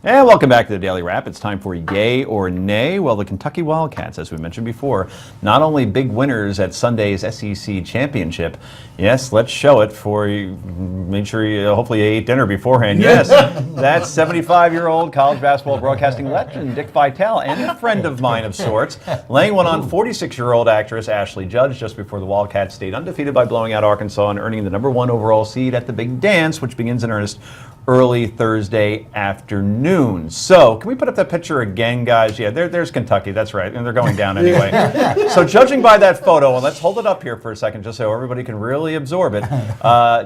And welcome back to the Daily Wrap. It's time for Yay or Nay. Well, the Kentucky Wildcats, as we mentioned before, not only big winners at Sunday's SEC Championship. Yes, let's show it for you. Make sure you hopefully ate dinner beforehand. Yes, that's 75-year-old college basketball broadcasting legend Dick Vitale, and a friend of mine of sorts, laying one on 46-year-old actress Ashley Judge just before the Wildcats stayed undefeated by blowing out Arkansas and earning the #1 overall seed at the Big Dance, which begins in earnest early Thursday afternoon. So, can we put up that picture again, guys? Yeah, there's Kentucky, that's right, and they're going down anyway. So, judging by that photo, and let's hold it up here for a second just so everybody can really absorb it.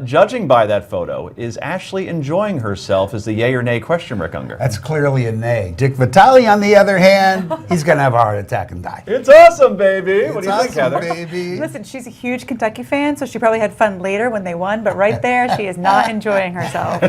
Judging by that photo, is Ashley enjoying herself is the yay or nay question, Rick Unger? That's clearly a nay. Dick Vitale, on the other hand, he's going to have a heart attack and die. It's awesome, baby. What do you think, Heather? Baby. Listen, she's a huge Kentucky fan, so she probably had fun later when they won, but right there, she is not enjoying herself.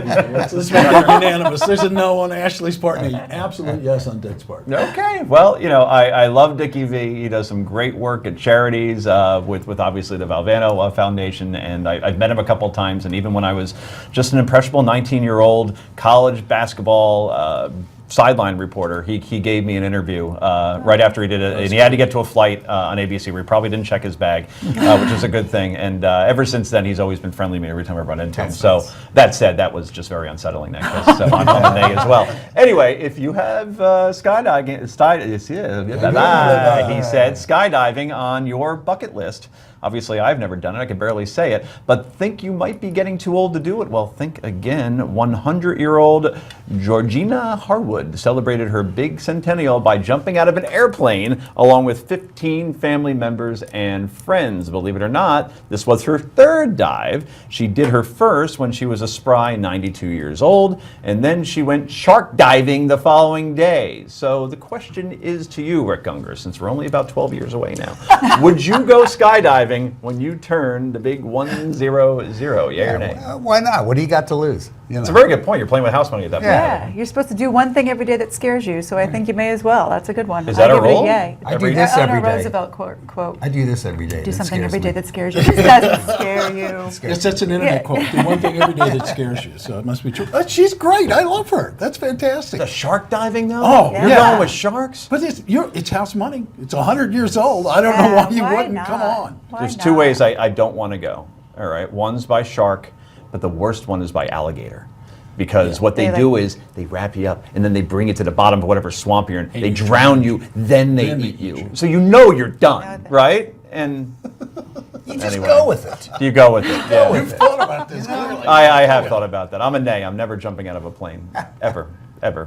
This one is unanimous. There's a no on Ashley's part and an absolute yes on Dick's part. Okay, well, you know, I love Dickie V. He does some great work at charities with obviously the Valvano Foundation, and I've met him a couple times, and even when I was just an impressionable 19-year-old college basketball sideline reporter, he gave me an interview right after he did it, and he had to get to a flight on ABC where he probably didn't check his bag, which is a good thing, and ever since then he's always been friendly to me every time I run into him. So that said, that was just very unsettling, so I'm on the nay as well. Anyway, if you have skydiving, he said skydiving on your bucket list. Obviously, I've never done it. I can barely say it. But think you might be getting too old to do it? Well, think again. 100-year-old Georgina Harwood celebrated her big centennial by jumping out of an airplane along with 15 family members and friends. Believe it or not, this was her third dive. She did her first when she was a spry 92 years old, and then she went shark diving the following day. So the question is to you, Rick Unger, since we're only about 12 years away now, would you go skydiving when you turn the big 100, yay or nay? Why not? What do you got to lose? You know. It's a very good point. You're playing with house money at that point. Yeah, you're supposed to do one thing every day that scares you, so I think you may as well. That's a good one. Is that a rule? Yay. I do this every day. Roosevelt quote. I do this every day. Do something every day that scares you. It doesn't scare you. Yes, that's an internet quote. Do one thing every day that scares you, so it must be true. She's great. I love her. That's fantastic. The shark diving, though? Oh, You're yeah. going with sharks? But it's house money. It's 100 years old. I don't know why you wouldn't. Not? Come on. There's two ways I don't want to go. All right, one's by shark, but the worst one is by alligator. Because what they do is they wrap you up and then they bring it to the bottom of whatever swamp you're in. They drown you, then they eat you. So you know you're done, right? And You just go with it. you go with it. Yeah. You've thought about this, clearly. I have thought about that. I'm a nay. I'm never jumping out of a plane, ever,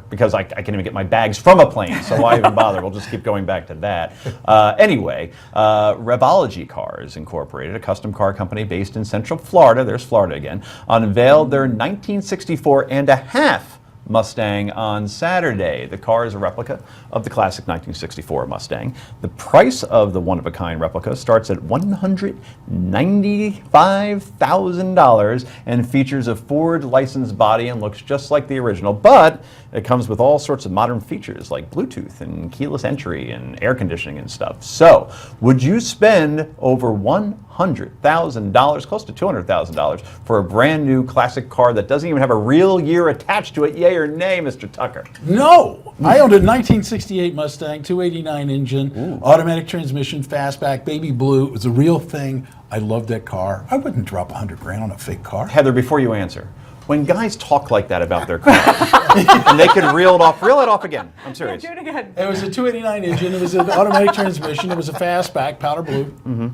because I can't even get my bags from a plane, so why even bother? We'll just keep going back to that. Anyway, Revology Cars Incorporated, a custom car company based in Central Florida, there's Florida again, unveiled their 1964 and a half Mustang on Saturday. The car is a replica of the classic 1964 Mustang. The price of the one-of-a-kind replica starts at $195,000 and features a Ford licensed body and looks just like the original, but it comes with all sorts of modern features like Bluetooth and keyless entry and air conditioning and stuff. So, would you spend over $100,000, close to $200,000, for a brand new classic car that doesn't even have a real year attached to it? Yay or nay, Mr. Tucker? No. I owned a 1968 Mustang, 289 engine, automatic transmission, fastback, baby blue. It was a real thing. I loved that car. I wouldn't drop $100,000 on a fake car. Heather, before you answer, when guys talk like that about their car, and they can reel it off again. I'm serious. Do it again. It was a 289 engine. It was an automatic transmission. It was a fastback, powder blue. Mm-hmm.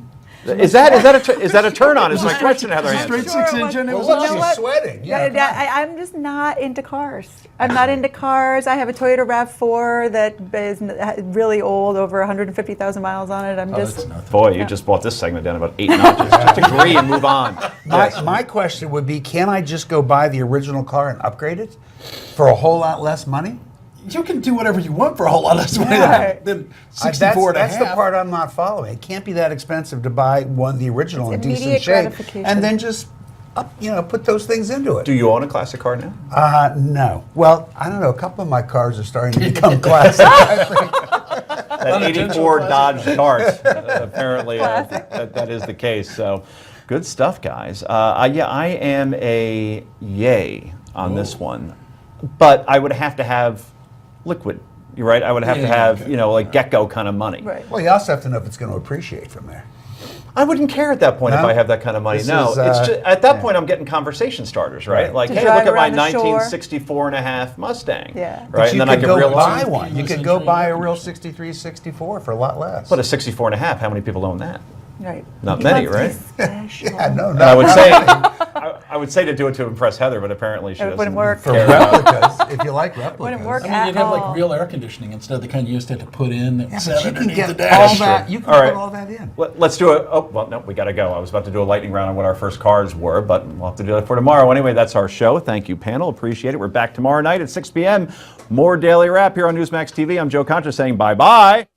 Is that a turn on? Is my question, Heather? It was a straight six engine. It was She's sweating. I'm just not into cars. I'm not into cars. I have a Toyota RAV4 that is really old, over 150,000 miles on it. Boy, you just brought this segment down about 8 notches. Just agree and move on. My question would be, can I just go buy the original car and upgrade it for a whole lot less money? You can do whatever you want for a whole lot less money than 64 and a half. That's the part I'm not following. It can't be that expensive to buy the original in decent shape, and then just put those things into it. Do you own a classic car now? No. Well, I don't know. A couple of my cars are starting to become classic. That 84 Dodge Dart, apparently that is the case. So, good stuff, guys. I am a yay on this one. but I would have to have liquid. You're right. I would have to Yeah, have, okay. like Gecko kind of money. Right. Well, you also have to know if it's going to appreciate from there. I wouldn't care at that point if No? I have that kind of money. This No, is, it's just, at that yeah. point I'm getting conversation starters, right? Right. Like, To hey, drive look at my around the shore. 1964 and a half Mustang. Yeah. Right, But and you then I could could go realize. buy one. You Keyless could go entry buy a air real conditioning. 63, 64 for a lot less. But a 64 and a half, how many people own that? Right. Not He many, wants to be right? special. Yeah, no, And I would no. say, I would say to do it to impress Heather, but apparently she It doesn't. wouldn't work. For care. replicas, if you like replicas. Wouldn't work I mean, you'd have all. like real air conditioning instead of the kind you used to have to put in and Yeah, set but you can underneath the get all dash. that. You can All right. put all that in. Let's do it. Oh, well, no, we got to go. I was about to do a lightning round on what our first cars were, but we'll have to do that for tomorrow. Anyway, that's our show. Thank you, panel. Appreciate it. We're back tomorrow night at 6 p.m. More Daily Wrap here on Newsmax TV. I'm Joe Concha saying bye-bye.